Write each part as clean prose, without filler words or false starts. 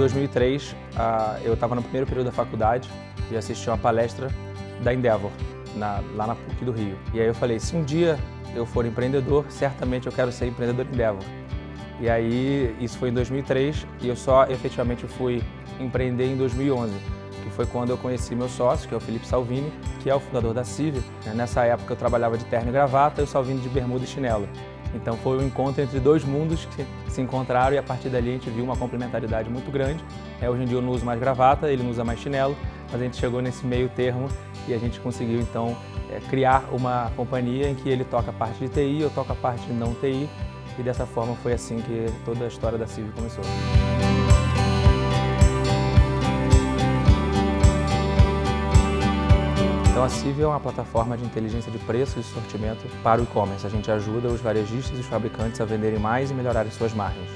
2003, eu estava no primeiro período da faculdade e assisti uma palestra da Endeavor, lá na PUC do Rio. E aí eu falei, se um dia eu for empreendedor, certamente eu quero ser empreendedor Endeavor. E aí, isso foi em 2003 e eu só efetivamente fui empreender em 2011, que foi quando eu conheci meu sócio, que é o Felipe Salvini, que é o fundador da Civio. Nessa época eu trabalhava de terno e gravata e o Salvini de bermuda e chinelo. Então foi um encontro entre dois mundos que se encontraram e a partir dali a gente viu uma complementaridade muito grande. Hoje em dia eu não uso mais gravata, ele não usa mais chinelo, mas a gente chegou nesse meio termo e a gente conseguiu então criar uma companhia em que ele toca a parte de TI, eu toco a parte de não TI e dessa forma foi assim que toda a história da Civio começou. Então a Civio é uma plataforma de inteligência de preço e sortimento para o e-commerce. A gente ajuda os varejistas e os fabricantes a venderem mais e melhorarem suas margens.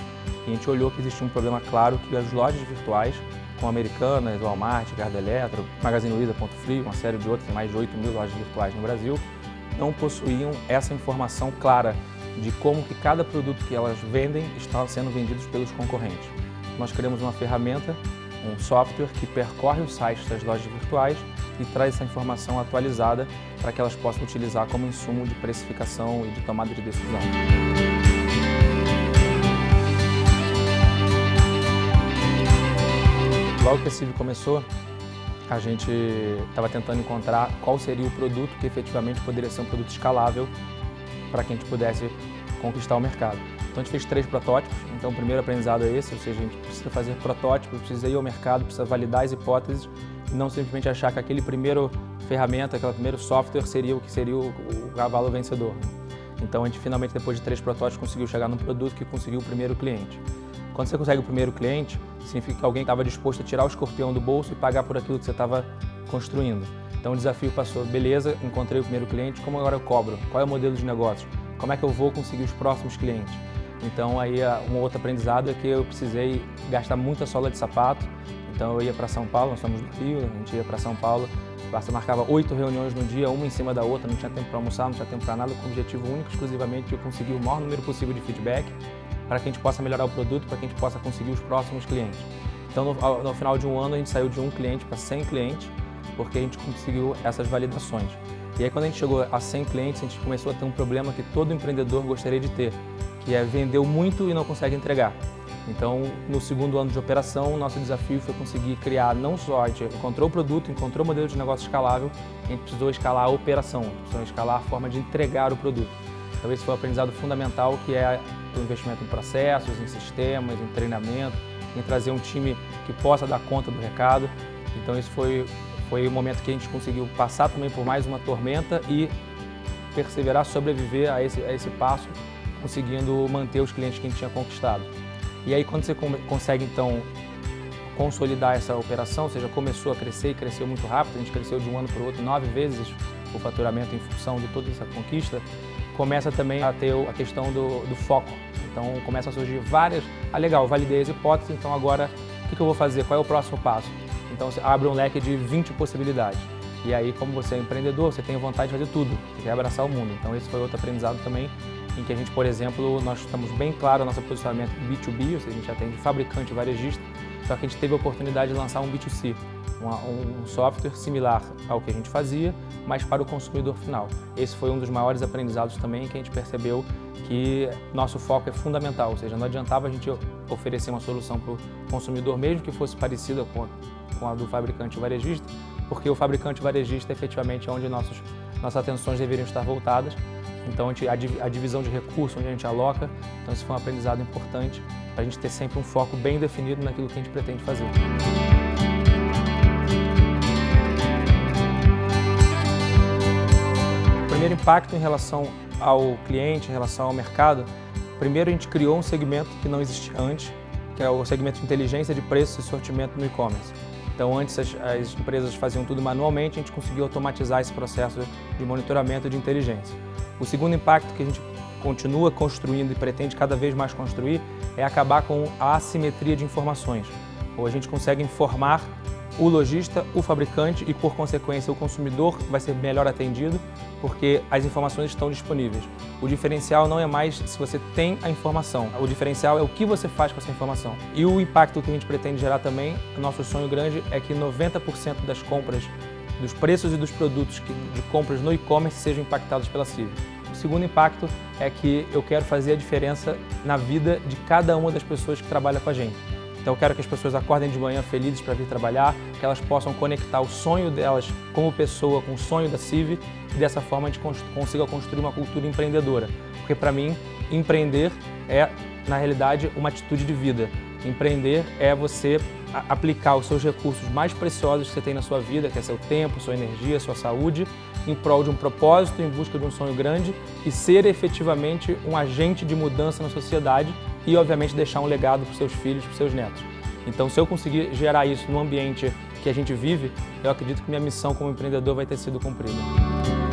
E a gente olhou que existia um problema claro que as lojas virtuais, como Americanas, Walmart, Garda Eletro, Magazine Luiza, Ponto Frio, uma série de outras, mais de 8 mil lojas virtuais no Brasil, não possuíam essa informação clara de como que cada produto que elas vendem está sendo vendido pelos concorrentes. Nós criamos uma ferramenta, um software que percorre os sites das lojas virtuais e traz essa informação atualizada para que elas possam utilizar como insumo de precificação e de tomada de decisão. Logo que a Civio começou, a gente estava tentando encontrar qual seria o produto que efetivamente poderia ser um produto escalável para que a gente pudesse conquistar o mercado. Então a gente fez 3 protótipos, então o primeiro aprendizado é esse, ou seja, a gente precisa fazer protótipos, precisa ir ao mercado, precisa validar as hipóteses e não simplesmente achar que aquele primeiro ferramenta, aquele primeiro software seria o que seria o cavalo vencedor. Então a gente finalmente, depois de 3 protótipos, conseguiu chegar num produto que conseguiu o primeiro cliente. Quando você consegue o primeiro cliente, significa que alguém estava disposto a tirar o escorpião do bolso e pagar por aquilo que você estava construindo. Então o desafio passou, beleza, encontrei o primeiro cliente, como agora eu cobro? Qual é o modelo de negócio? Como é que eu vou conseguir os próximos clientes? Então aí um outro aprendizado é que eu precisei gastar muita sola de sapato. Então eu ia para São Paulo, nós somos do Rio, a gente ia para São Paulo, marcava 8 reuniões no dia, uma em cima da outra, não tinha tempo para almoçar, não tinha tempo para nada, com o objetivo único, exclusivamente, de conseguir o maior número possível de feedback para que a gente possa melhorar o produto, para que a gente possa conseguir os próximos clientes. Então no final de um ano a gente saiu de 1 cliente para 100 clientes, porque a gente conseguiu essas validações. E aí quando a gente chegou a 100 clientes, a gente começou a ter um problema que todo empreendedor gostaria de ter, que é vendeu muito e não consegue entregar. Então, no segundo ano de operação, o nosso desafio foi conseguir criar, não só a gente encontrou o produto, encontrou o modelo de negócio escalável, a gente precisou escalar a operação, precisou escalar a forma de entregar o produto. Então esse foi o aprendizado fundamental, que é o investimento em processos, em sistemas, em treinamento, em trazer um time que possa dar conta do recado. Então esse foi o momento que a gente conseguiu passar também por mais uma tormenta e perseverar, sobreviver a esse passo, conseguindo manter os clientes que a gente tinha conquistado. E aí quando você consegue então consolidar essa operação, ou seja, começou a crescer e cresceu muito rápido, a gente cresceu de um ano para o outro 9 vezes o faturamento em função de toda essa conquista, começa também a ter a questão do foco. Então começa a surgir várias, legal, validei as hipóteses, então agora o que eu vou fazer, qual é o próximo passo? Então você abre um leque de 20 possibilidades. E aí, como você é empreendedor, você tem vontade de fazer tudo, você quer abraçar o mundo. Então esse foi outro aprendizado também, em que a gente, por exemplo, nós estamos bem claro no nosso posicionamento B2B, ou seja, a gente atende fabricante e varejista, só que a gente teve a oportunidade de lançar um B2C, um software similar ao que a gente fazia, mas para o consumidor final. Esse foi um dos maiores aprendizados também, que a gente percebeu que nosso foco é fundamental, ou seja, não adiantava a gente oferecer uma solução para o consumidor, mesmo que fosse parecida com a do fabricante varejista, porque o fabricante varejista efetivamente é onde nossas atenções deveriam estar voltadas. Então a divisão de recursos, onde a gente aloca, então isso foi um aprendizado importante para a gente ter sempre um foco bem definido naquilo que a gente pretende fazer. O primeiro impacto em relação ao cliente, em relação ao mercado, primeiro a gente criou um segmento que não existia antes, que é o segmento de inteligência de preço e sortimento no e-commerce. Então antes as empresas faziam tudo manualmente, a gente conseguiu automatizar esse processo de monitoramento e de inteligência. O segundo impacto que a gente continua construindo e pretende cada vez mais construir é acabar com a assimetria de informações. Ou a gente consegue informar o lojista, o fabricante e, por consequência, o consumidor vai ser melhor atendido porque as informações estão disponíveis. O diferencial não é mais se você tem a informação, o diferencial é o que você faz com essa informação. E o impacto que a gente pretende gerar também, o nosso sonho grande é que 90% das compras, dos preços e dos produtos de compras no e-commerce sejam impactados pela CIV. O segundo impacto é que eu quero fazer a diferença na vida de cada uma das pessoas que trabalha com a gente. Então eu quero que as pessoas acordem de manhã felizes para vir trabalhar, que elas possam conectar o sonho delas como pessoa com o sonho da CIV e dessa forma a gente consiga construir uma cultura empreendedora. Porque para mim, empreender é, na realidade, uma atitude de vida. Empreender é você aplicar os seus recursos mais preciosos que você tem na sua vida, que é seu tempo, sua energia, sua saúde, em prol de um propósito, em busca de um sonho grande e ser efetivamente um agente de mudança na sociedade e, obviamente, deixar um legado para os seus filhos, para os seus netos. Então, se eu conseguir gerar isso no ambiente que a gente vive, eu acredito que minha missão como empreendedor vai ter sido cumprida.